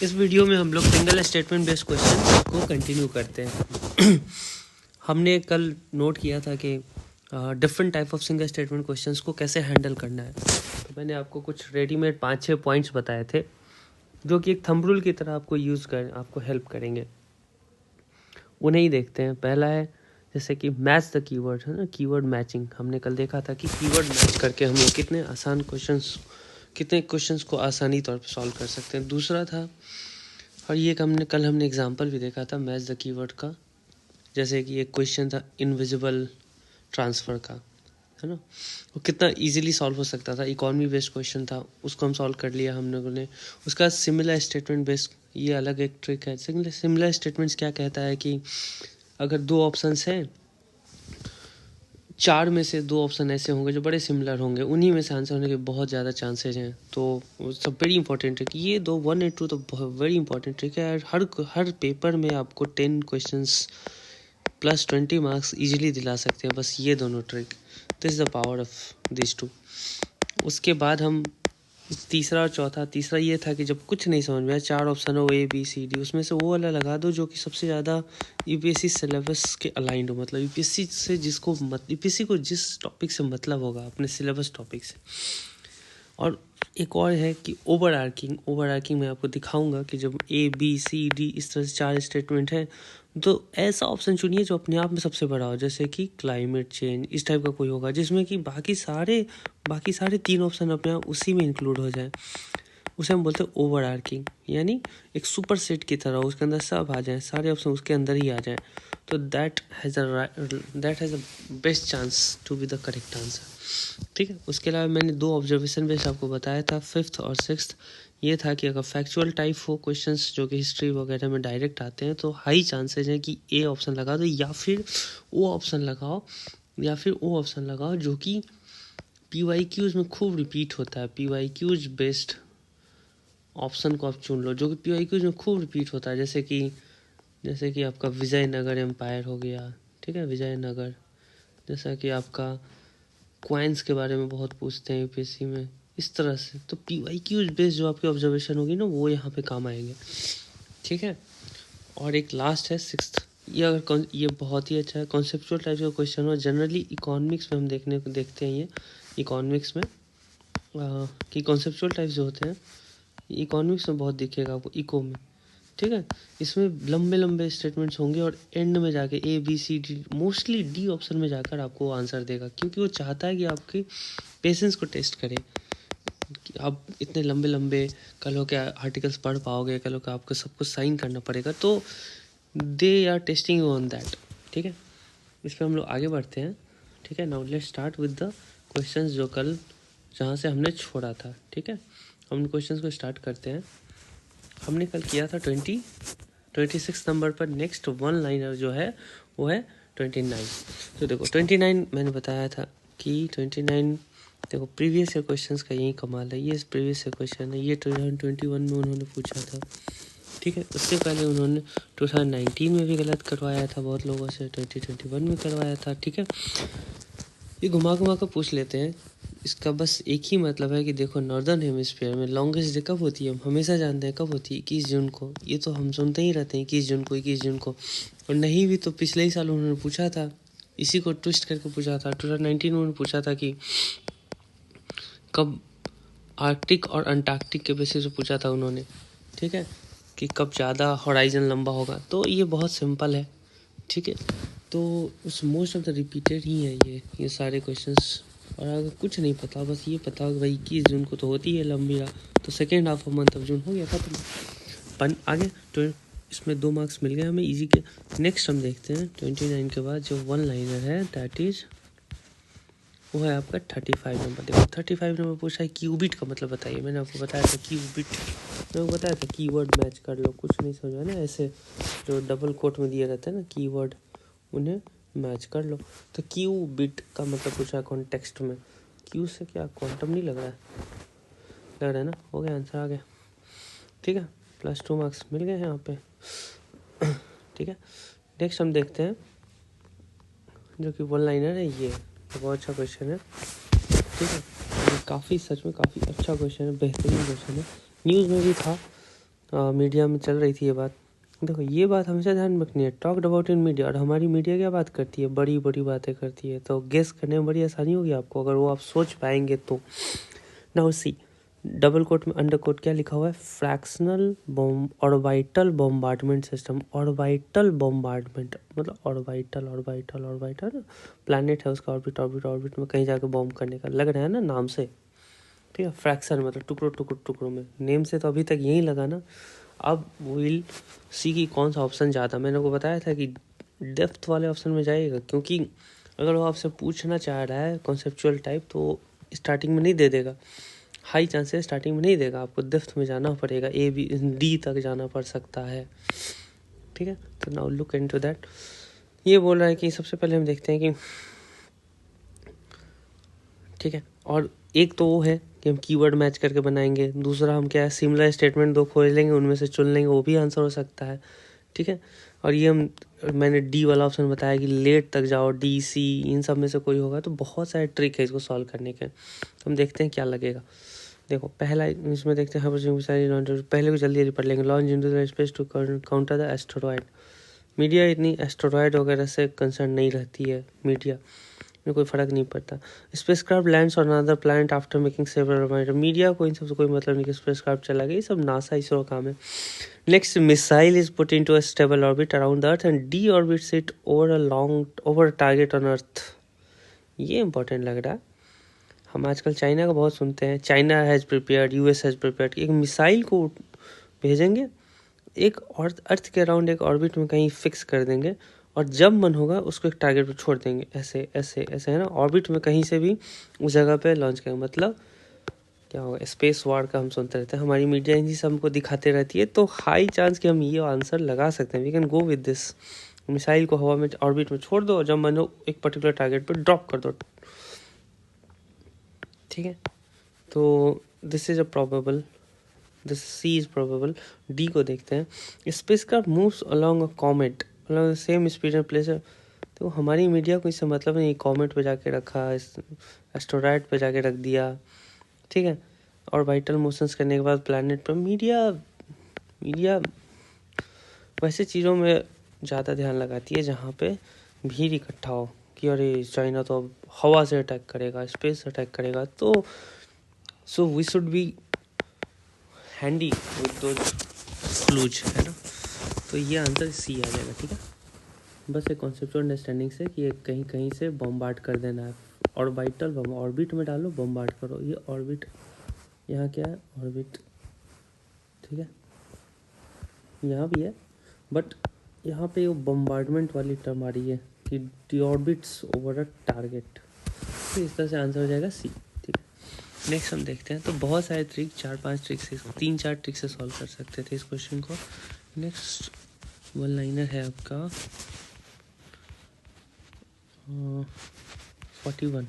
इस वीडियो में हम लोग सिंगल स्टेटमेंट बेस्ड क्वेश्चन को कंटिन्यू करते हैं। हमने कल नोट किया था कि different type of single statement questions को कैसे हैंडल करना है। तो मैंने आपको कुछ रेडीमेड 5-6 पॉइंट्स बताए थे जो कि एक थंब रूल की तरह आपको हेल्प करेंगे। उन्हें ही देखते हैं। पहला है जैसे कि मैच द कीवर्ड, है ना, कीवर्ड मैचिंग। हमने कल देखा था कि कीवर्ड मैच करके हम लोग कितने क्वेश्चंस को आसानी तौर पर सॉल्व कर सकते हैं। दूसरा था, और ये कल हमने एग्जांपल भी देखा था मैच द कीवर्ड का। जैसे कि एक क्वेश्चन था इनविजिबल ट्रांसफ़र का, है ना, वो कितना इजीली सॉल्व हो सकता था। इकोनॉमी बेस्ड क्वेश्चन था, उसको हम सॉल्व कर लिया हम लोगों ने। उसका सिमिलर स्टेटमेंट बेस्ड, ये अलग एक ट्रिक है। सिमिलर स्टेटमेंट्स क्या कहता है कि अगर 2 ऑप्शंस हैं, 4 में से 2 ऑप्शन ऐसे होंगे जो बड़े सिमिलर होंगे, उन्हीं में से आंसर होने के बहुत ज़्यादा चांसेज हैं। तो वो सब वेरी इंपॉर्टेंट ट्रिक, ये 1 और 2 तो वेरी इंपॉर्टेंट ट्रिक है। हर पेपर में आपको 10 क्वेश्चंस प्लस 20 मार्क्स इजीली दिला सकते हैं, बस ये दोनों trick. This is the power of this 2। उसके बाद हम तीसरा और चौथा, तीसरा ये था कि जब कुछ नहीं समझ में आया, 4 ऑप्शन हो A B C D, उसमें से वो वाला लगा दो जो कि सबसे ज़्यादा यूपीएससी सिलेबस के अलाइंड हो। मतलब यूपीएससी को जिस टॉपिक से मतलब होगा अपने सिलेबस टॉपिक से। और एक और है कि ओवर आर्किंग मैं आपको दिखाऊंगा कि जब A B C D इस तरह से 4 स्टेटमेंट है, तो ऐसा ऑप्शन चुनिए जो अपने आप में सबसे बड़ा हो। जैसे कि क्लाइमेट चेंज, इस टाइप का कोई होगा जिसमें कि बाकी सारे 3 ऑप्शन अपने आप उसी में इंक्लूड हो जाए। उसे हम बोलते हैं ओवर आर्किंग, यानी एक सुपर सेट की तरह उसके अंदर सब आ जाए, सारे ऑप्शन उसके अंदर ही आ जाए। तो that has a best chance to be the correct answer. ठीक है। उसके अलावा मैंने 2 ऑब्जर्वेशन बेस्ड आपको बताया था, 5th और 6th। ये था कि अगर फैक्चुअल टाइप हो क्वेश्चंस जो कि हिस्ट्री वगैरह में डायरेक्ट आते हैं, तो हाई चांसेज हैं कि ए ऑप्शन लगा दो, या फिर वो ऑप्शन लगाओ जो कि PYQs में खूब रिपीट होता है। PYQs बेस्ड ऑप्शन को आप चुन लो जो कि PYQs में खूब रिपीट होता है। जैसे कि आपका विजयनगर एम्पायर हो गया, ठीक है, विजयनगर। जैसा कि आपका क्वाइंस के बारे में बहुत पूछते हैं यूपीएससी में, इस तरह से। तो PYQs बेस्ड जो आपकी ऑब्जर्वेशन होगी ना, वो यहाँ पे काम आएंगे। ठीक है। और एक लास्ट है 6th। ये बहुत ही अच्छा है, कॉन्सेप्चुअल टाइप का क्वेश्चन हो। जनरली इकोनॉमिक्स में हम देखते हैं ये इकोनॉमिक्स में कि कॉन्सेप्चुअल टाइप जो होते हैं इकोनॉमिक्स में बहुत दिखेगा आपको, इको में। ठीक है। इसमें लंबे स्टेटमेंट्स होंगे और एंड में जाके A B C D, mostly D option में जाकर आपको आंसर देगा, क्योंकि वो चाहता है कि आपके पेशेंस को टेस्ट करे कि आप इतने लंबे कल हो के आर्टिकल्स पढ़ पाओगे, कल हो के आपको सब कुछ साइन करना पड़ेगा। तो they are testing you on that. ठीक है। इस पर हम लोग आगे बढ़ते हैं। ठीक है। Now let's start with the questions जो कल जहाँ से हमने छोड़ा था। ठीक है। हम क्वेश्चंस को स्टार्ट करते हैं। हमने कल किया था 26 नंबर पर। नेक्स्ट 1 लाइनर जो है वो है 29। तो देखो 29 मैंने बताया था कि 29, देखो प्रीवियस ईयर क्वेश्चंस का यही कमाल है। ये प्रीवियस ईयर क्वेश्चन है, ये 2021 में उन्होंने पूछा था। ठीक है। उससे पहले उन्होंने 2019 में भी गलत करवाया था बहुत लोगों से, 2021 में करवाया था। ठीक है। ये घुमा कर पूछ लेते हैं। इसका बस एक ही मतलब है कि देखो, नॉर्दर्न हेमिस्फीयर में लॉन्गेस्ट डे कब होती है, हम हमेशा जानते हैं कब होती है, 21 जून को। ये तो हम सुनते ही रहते हैं 21 जून को। और नहीं भी तो पिछले ही साल उन्होंने पूछा था, इसी को ट्विस्ट करके पूछा था। 2019 में उन्होंने पूछा था कि कब, आर्कटिक और अंटार्कटिक के बेसिस पे पूछा था उन्होंने। ठीक है, कि कब ज़्यादा हॉराइजन लंबा होगा। तो ये बहुत सिंपल है। ठीक है। तो उस मोस्ट ऑफ द रिपीटेड ही है ये सारे क्वेश्चंस। और अगर कुछ नहीं पता, बस ये पता हो कि भाई 21 जून को तो होती है लंबी रात, तो second half of month of June हो गया खत्म। आगे तो इसमें 2 मार्क्स मिल गए हमें इजी के। नेक्स्ट हम देखते हैं 29 के बाद जो 1 लाइनर है, दैट इज वो है आपका 35 नंबर। देखो 35 नंबर पूछा है क्यूबिट का मतलब बताइए। मैंने आपको बताया था क्यूबिट, मैंने आपको बताया था कीवर्ड मैच कर लो। कुछ नहीं समझा ना, ऐसे जो डबल कोट में दिए रहते हैं ना कीवर्ड, उन्हें मैच कर लो। तो क्यूबिट का मतलब पूछा है कॉन्टेक्स्ट में। क्यू से क्या क्वांटम नहीं लग रहा है ना। हो गया, आंसर आ गया। ठीक है। +2 मार्क्स मिल गए हैं यहाँ पे। ठीक है। नेक्स्ट हम देखते हैं जो कि 1 लाइनर है। ये बहुत अच्छा क्वेश्चन है। ठीक है। काफ़ी सच में काफ़ी अच्छा क्वेश्चन है, बेहतरीन क्वेश्चन है। न्यूज़ में भी था मीडिया में चल रही थी ये बात। देखो ये बात हमेशा ध्यान में रखनी है, टॉक्ड अबाउट इन मीडिया, और हमारी मीडिया क्या बात करती है, बड़ी बड़ी बातें करती है, तो गेस करने में बड़ी आसानी होगी आपको अगर वो आप सोच पाएंगे तो। नाउ सी, डबल कोट में अंडर कोट क्या लिखा हुआ है, fractional orbital bombardment system. Orbital bombardment मतलब ऑर्बिटल प्लैनेट है, उसका ऑर्बिट में कहीं जाकर बॉम्ब करने का लग रहा है ना नाम से, ठीक है। फ्रैक्शन मतलब टुकड़ों में, नेम से तो अभी तक यही लगा ना। अब विल सी की कौन सा ऑप्शन ज़्यादा, मैंने को बताया था कि डेप्थ वाले ऑप्शन में जाइएगा, क्योंकि अगर वो आपसे पूछना चाह रहा है कॉन्सेप्चुअल टाइप तो स्टार्टिंग में नहीं दे देगा, हाई चांसेस स्टार्टिंग में नहीं देगा, आपको डेप्थ में जाना पड़ेगा, A B D तक जाना पड़ सकता है, ठीक है। तो नाउ लुक इनटू दैट। ये बोल रहा है कि सबसे पहले हम देखते हैं कि, ठीक है, और एक तो वो है कि हम कीवर्ड मैच करके बनाएंगे, दूसरा हम क्या है सिमिलर स्टेटमेंट दो खोज लेंगे, उनमें से चुन लेंगे, वो भी आंसर हो सकता है, ठीक है। और ये मैंने डी वाला ऑप्शन बताया कि लेट तक जाओ, DC इन सब में से कोई होगा, तो बहुत सारे ट्रिक है इसको सॉल्व करने के। हम देखते हैं क्या लगेगा। देखो पहला इसमें देखते हैं, पहले को जल्दी पढ़ लेंगे। Launch into the space to counter the asteroid. Media इतनी एस्टेरॉयड वगैरह से कंसर्न नहीं रहती है, मीडिया में कोई फ़र्क नहीं पड़ता। Spacecraft lands on another planet after making several reminder. Media को इन सबसे कोई मतलब नहीं कि स्पेसक्राफ्ट चला गया, ये सब नासा इसरो काम है। Next, missile is put into a stable orbit around the earth and D orbits it over target on earth. ये इंपॉर्टेंट लग रहा है। हम आजकल चाइना का बहुत सुनते हैं, China has prepared, US has prepared. एक मिसाइल को भेजेंगे, एक और अर्थ के अराउंड एक ऑर्बिट में कहीं फिक्स कर देंगे, और जब मन होगा उसको एक टारगेट पर छोड़ देंगे, ऐसे ऐसे ऐसे है ना, ऑर्बिट में कहीं से भी उस जगह पे लॉन्च करेंगे। मतलब क्या होगा, स्पेस वॉर का हम सुनते रहते हैं, हमारी मीडिया इन्हीं सब हमको दिखाते रहती है, तो हाई चांस कि हम ये आंसर लगा सकते हैं। We can go with this. Missile को हवा में ऑर्बिट में छोड़ दो, जब मन हो एक पर्टिकुलर टारगेट पर ड्रॉप कर दो, ठीक है। तो this is a probable, this C is probable. D को देखते हैं, spacecraft moves along a comet along the same speed and place. तो हमारी मीडिया को इससे मतलब नहीं, कॉमेट पे जाके रखा, एस्टेरॉयड पे जाके रख दिया, ठीक है। और वाइटल मोशंस करने के बाद प्लैनेट पर मीडिया वैसे चीज़ों में ज़्यादा ध्यान लगाती है जहाँ पे भीड़ इकट्ठा हो, कि अरे चाइना तो अब हवा से अटैक करेगा, स्पेस से अटैक करेगा, तो so we should be handy with those clues, है ना। तो ये आंसर C आ जाएगा, ठीक है। बस एक कॉन्सेप्चुअल अंडरस्टैंडिंग से कि ये कहीं कहीं से बॉम्बार्ड कर देना है, ऑर्बिटल बम, ऑर्बिट में डालो, बॉम्बार्ड करो। ये ऑर्बिट, यहाँ क्या है, ऑर्बिट, ठीक है, यहाँ भी है, बट यहाँ पे वो बॉम्बार्डमेंट वाली टर्म आ रही है कि दी ऑर्बिट्स ओवर अ टारगेट, तो इस तरह से आंसर हो जाएगा C, ठीक है। नेक्स्ट हम देखते हैं, तो बहुत सारे ट्रिक, 4-5 ट्रिक से, 3-4 ट्रिक से सॉल्व कर सकते थे इस क्वेश्चन को। नेक्स्ट वन लाइनर है आपका 41।